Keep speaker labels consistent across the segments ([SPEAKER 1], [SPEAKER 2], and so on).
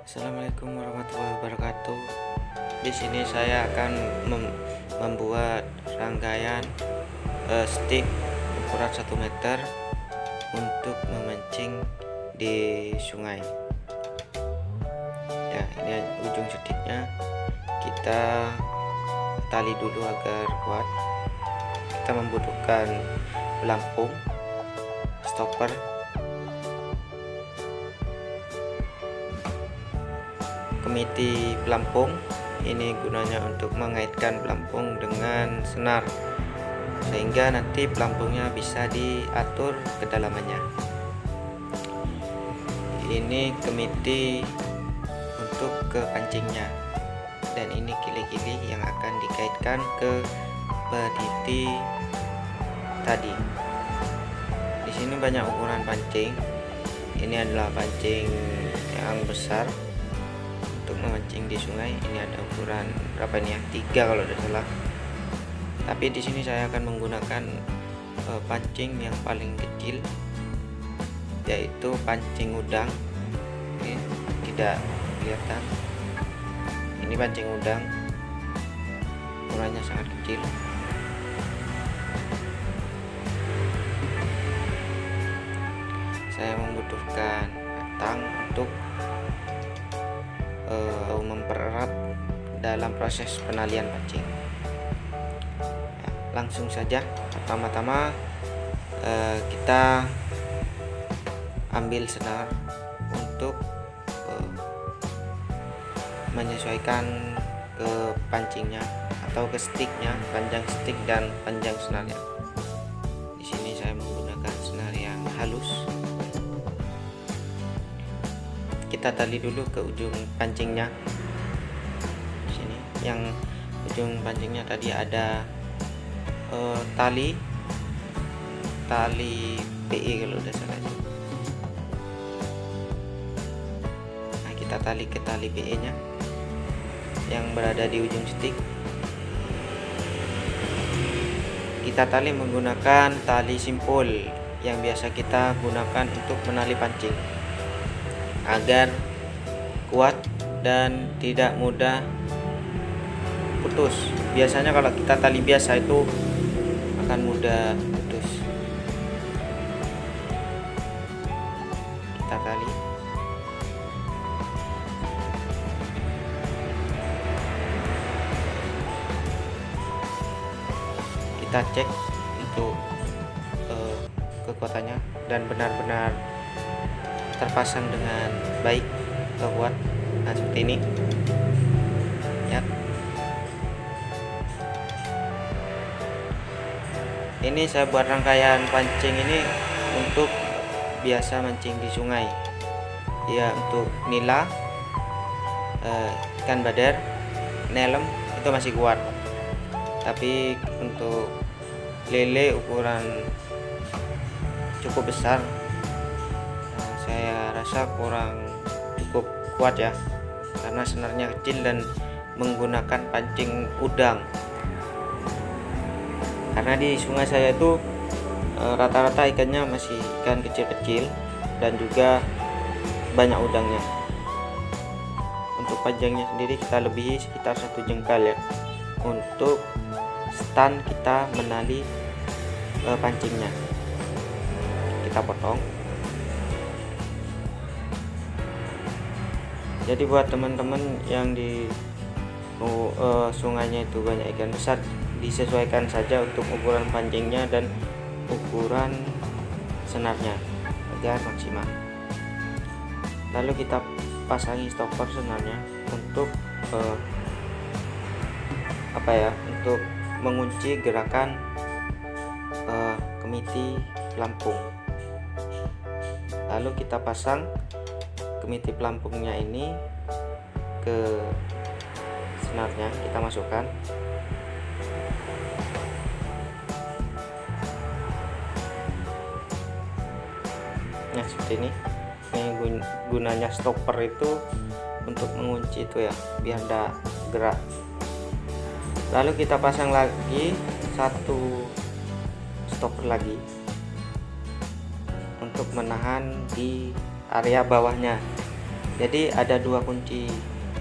[SPEAKER 1] Assalamualaikum warahmatullahi wabarakatuh. Di sini saya akan membuat rangkaian stick ukuran 1 meter untuk memancing di sungai. Ya, ini ujung sticknya. Kita tali dulu agar kuat. Kita membutuhkan pelampung, stopper, kemiti pelampung. Ini gunanya untuk mengaitkan pelampung dengan senar sehingga nanti pelampungnya bisa diatur kedalamannya. Ini kemiti untuk ke pancingnya, dan ini kili-kili yang akan dikaitkan ke pediti tadi. Di sini banyak ukuran pancing. Ini adalah pancing yang besar untuk memancing di sungai. Ini ada ukuran berapa ini ya? 3 kalau tidak salah. Tapi di sini saya akan menggunakan pancing yang paling kecil, yaitu pancing udang. Ini tidak kelihatan. Ini pancing udang, ukurannya sangat kecil. Saya membutuhkan batang untuk mempererat dalam proses penalian pancing. Ya, langsung saja. Pertama-tama kita ambil senar untuk menyesuaikan ke pancingnya atau ke sticknya, panjang stick dan panjang senarnya. Di sini saya menggunakan senar yang halus. Kita tali dulu ke ujung pancingnya. Di sini yang ujung pancingnya tadi ada tali PE kalau udah salah itu. Nah, kita tali ke tali PE nya yang berada di ujung stick. Kita tali menggunakan tali simpul yang biasa kita gunakan untuk menali pancing agar kuat dan tidak mudah putus. Biasanya kalau kita tali biasa itu akan mudah putus. Kita tali. Kita cek untuk kekuatannya dan benar-benar terpasang dengan baik, kuat. Nah, seperti ini ya. Ini saya buat rangkaian pancing ini untuk biasa mancing di sungai ya, untuk nila, ikan badar, nelem itu masih kuat. Tapi untuk lele ukuran cukup besar, saya rasa kurang cukup kuat ya, karena senarnya kecil dan menggunakan pancing udang. Karena di sungai saya itu rata-rata ikannya masih ikan kecil-kecil dan juga banyak udangnya. Untuk panjangnya sendiri kita lebihi sekitar 1 jengkal ya, untuk stand kita menali pancingnya. Kita potong. Jadi buat teman-teman yang di sungainya itu banyak ikan besar, disesuaikan saja untuk ukuran pancingnya dan ukuran senarnya agar maksimal. Lalu kita pasangi stopper senarnya untuk untuk mengunci gerakan kemiti pelampung. Lalu kita pasang kemiti pelampungnya ini ke senarnya, kita masukkan. Nah, seperti ini. Ini gunanya stopper itu untuk mengunci itu ya, biar tidak gerak. Lalu kita pasang lagi satu stopper lagi untuk menahan di area bawahnya. Jadi ada dua kunci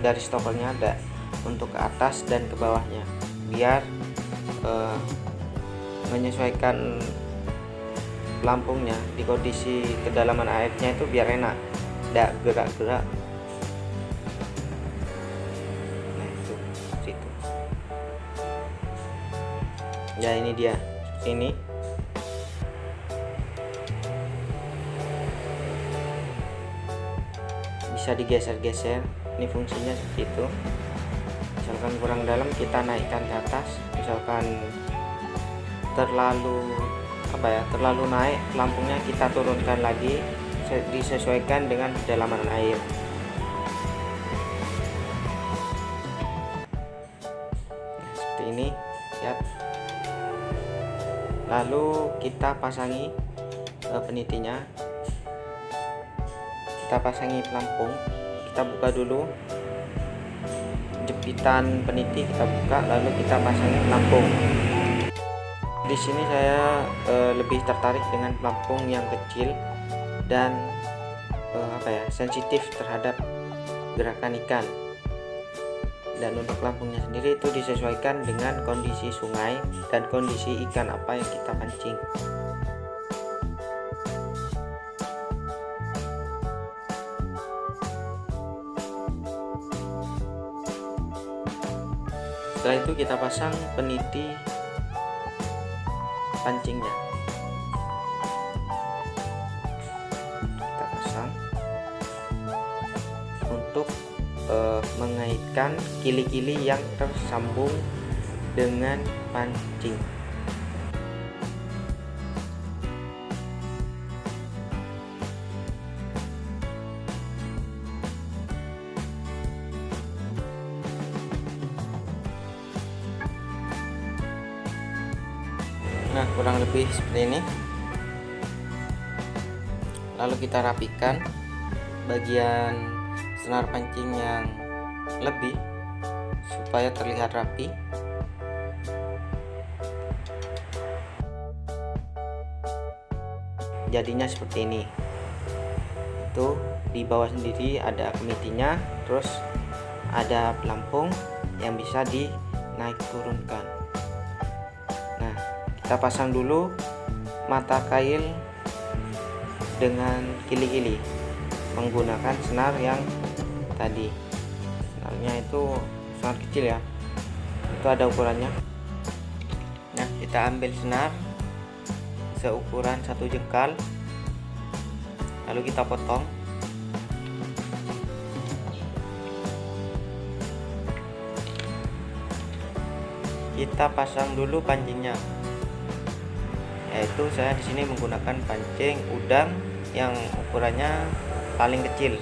[SPEAKER 1] dari stoppernya, ada untuk ke atas dan ke bawahnya, biar menyesuaikan pelampungnya di kondisi kedalaman airnya itu biar enak, tidak gerak-gerak. Nah itu seperti itu ya, ini dia ini. Bisa digeser-geser, ini fungsinya seperti itu. Misalkan kurang dalam kita naikkan ke atas, misalkan terlalu naik pelampungnya kita turunkan lagi, disesuaikan dengan kedalaman air. Nah, seperti ini lihat. Lalu kita pasangi penitinya, kita pasangi pelampung, kita buka dulu jepitan peniti, kita buka lalu kita pasangi pelampung. Di sini saya lebih tertarik dengan pelampung yang kecil dan sensitif terhadap gerakan ikan. Dan untuk pelampungnya sendiri itu disesuaikan dengan kondisi sungai dan kondisi ikan apa yang kita pancing. Setelah itu kita pasang peniti pancingnya, kita pasang untuk mengaitkan kili-kili yang tersambung dengan pancing. Nah, kurang lebih seperti ini. Lalu kita rapikan bagian senar pancing yang lebih supaya terlihat rapi. Jadinya seperti ini. Itu di bawah sendiri ada kemitinya, terus ada pelampung yang bisa dinaik turunkan. Nah, kita pasang dulu mata kail dengan kili-kili menggunakan senar yang tadi. Senarnya itu senar kecil ya, itu ada ukurannya. Nah, kita ambil senar seukuran 1 jengkal, lalu kita potong. Kita pasang dulu pancingnya, yaitu saya di sini menggunakan pancing udang yang ukurannya paling kecil.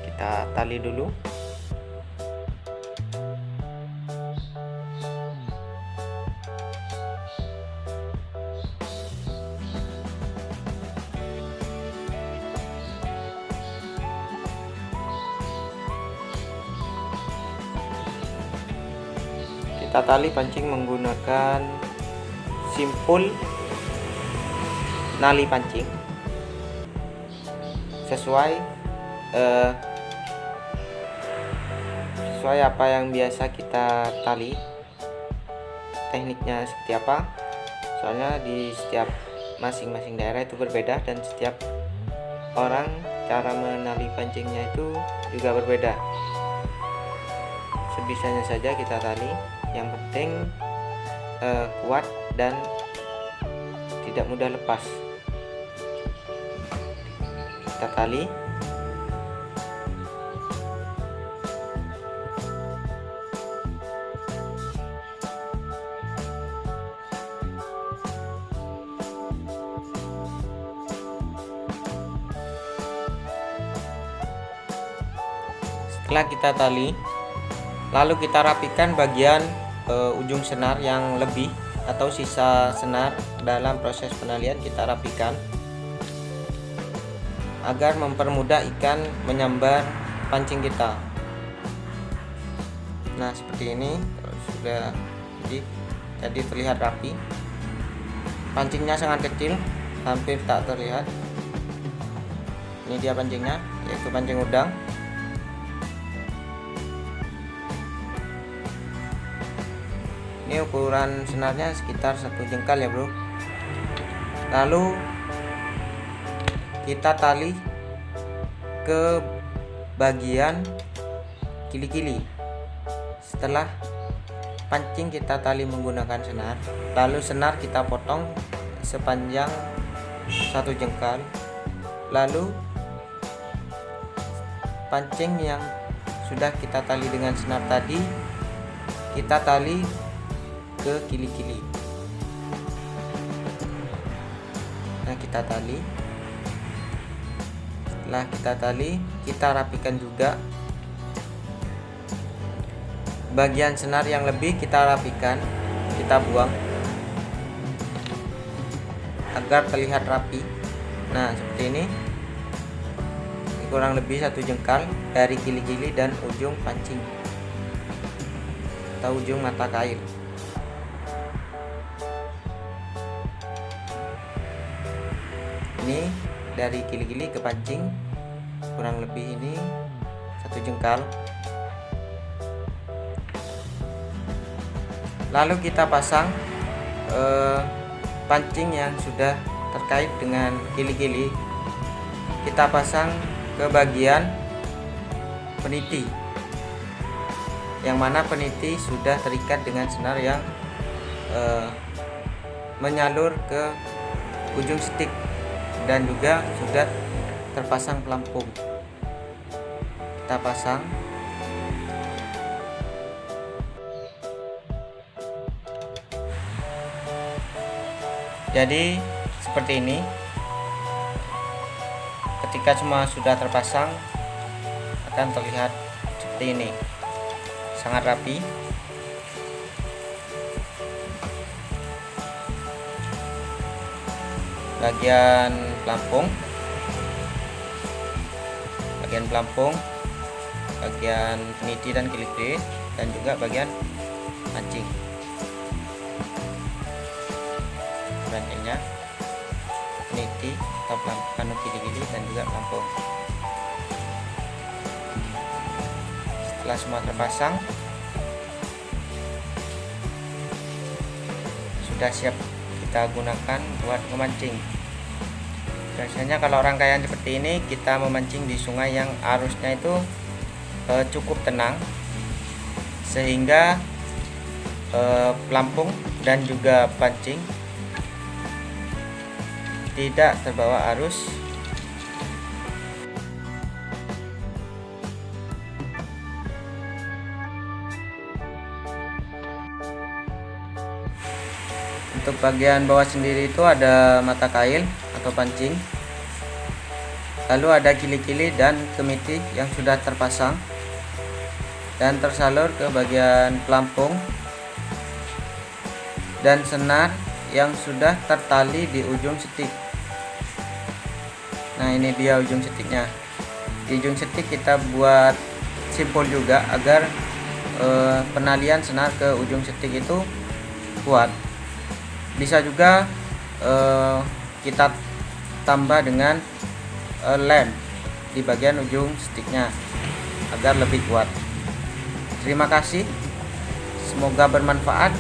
[SPEAKER 1] Kita tali dulu. Kita tali pancing menggunakan simpul nali pancing sesuai apa yang biasa kita tali. Tekniknya seperti apa, soalnya di setiap masing-masing daerah itu berbeda dan setiap orang cara menali pancingnya itu juga berbeda. Sebisanya saja kita tali, yang penting kuat dan tidak mudah lepas. Kita tali. Setelah kita tali, lalu kita rapikan bagian ujung senar yang lebih atau sisa senar dalam proses penalian. Kita rapikan agar mempermudah ikan menyambar pancing kita. Nah, seperti ini sudah jadi terlihat rapi. Pancingnya sangat kecil, hampir tak terlihat. Ini dia pancingnya. yaitu pancing udang. Ini ukuran senarnya sekitar 1 jengkal ya bro. Lalu kita tali ke bagian kili-kili. Setelah pancing kita tali menggunakan senar, lalu senar kita potong sepanjang 1 jengkal. Lalu pancing yang sudah kita tali dengan senar tadi kita tali ke kili-kili. Nah, kita tali. Setelah kita tali, kita rapikan juga. Bagian senar yang lebih kita rapikan, kita buang agar terlihat rapi. Nah, seperti ini. Kurang lebih 1 jengkal dari kili-kili dan ujung pancing atau ujung mata kail. Ini dari kili-kili ke pancing kurang lebih ini 1 jengkal. Lalu kita pasang pancing yang sudah terkait dengan kili-kili, kita pasang ke bagian peniti, yang mana peniti sudah terikat dengan senar yang menyalur ke ujung stik dan juga sudah terpasang pelampung. Kita pasang. Jadi seperti ini. Ketika semua sudah terpasang akan terlihat seperti ini, sangat rapi. Bagian pelampung, bagian peniti dan kili-kili, dan juga bagian pancing. Pancingnya, peniti atau pelampung, kili-kili dan juga pelampung. Setelah semua terpasang, sudah siap kita gunakan buat memancing. Biasanya kalau rangkaian seperti ini kita memancing di sungai yang arusnya itu cukup tenang, sehingga pelampung dan juga pancing tidak terbawa arus. Untuk bagian bawah sendiri itu ada mata kail atau pancing, lalu ada kili-kili dan kemiti yang sudah terpasang dan tersalur ke bagian pelampung, dan senar yang sudah tertali di ujung setik. Nah, ini dia ujung setiknya. Di ujung setik kita buat simpul juga agar penalian senar ke ujung setik itu kuat. Bisa juga kita tambah dengan lem di bagian ujung sticknya agar lebih kuat. Terima kasih, semoga bermanfaat.